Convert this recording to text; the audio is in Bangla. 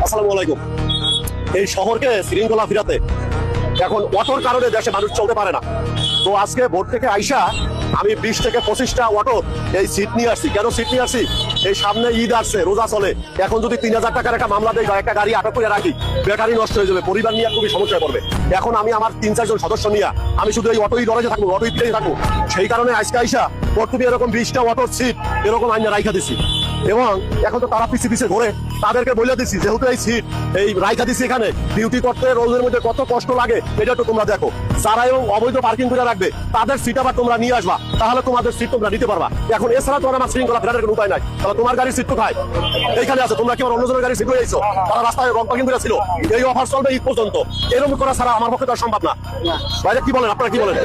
আসসালামু আলাইকুম। এই শহরকে শৃঙ্খলা ফিরাতে এখন অটোর কারণে দেশে মানুষ চলতে পারে না। তো আজকে ভোর থেকে আইসা আমি 20 থেকে 25টা অটো এই সিট নিয়ে আসছি। কেন সিট নিয়ে আসছি? এই সামনে ঈদ আসছে, রোজা চলে। এখন যদি 3000 টাকার একটা মামলা দেয়, একটা গাড়ি আটক করে রাখি, ব্যাটারি নষ্ট হয়ে যাবে, পরিবার নিয়ে খুবই সমস্যায় পড়বে। এখন আমি আমার 3-4 জন সদস্য নিয়ে আমি শুধু এই অটোই দরজে থাকবো, অটোই ফিরেই থাকবো। সেই কারণে আজকে আইসা প্রথমে এরকম 20টা অটোর সিট এরকম আইনা রাইখা দিছি। এবং এখন তো তারা পিছিয়ে পিছিয়ে ঘুরে, তাদেরকে বলে দিচ্ছি যেহেতু এই সিট এই রাইখা দিচ্ছি এখানে, ডিউটি করতে রোজের মধ্যে কত কষ্ট লাগে এটা তো তোমরা দেখো। যারা এবং অবৈধ পার্কিং করে রাখবে তাদের সিট আবার তোমরা নিয়ে আসবা, তাহলে তোমাদের সিট তোমরা নিতে পারবা। এখন এছাড়া তোমার আমার শৃঙ্খলা ফেরানোর কোনো উপায় নাই। তাহলে তোমার গাড়ির সিট কোথায়? এইখানে আছে। তোমরা কি আমার অন্যজনের গাড়ি সিট হয়ে যাইছো? তারা রাস্তায় রং পার্কিং করে ছিল। এই অফার চলবে ঈদ পর্যন্ত। এরকম করা ছাড়া আমার পক্ষে তো আর সম্ভব না। বাইরে কি বলেন, আপনারা কি বলেন?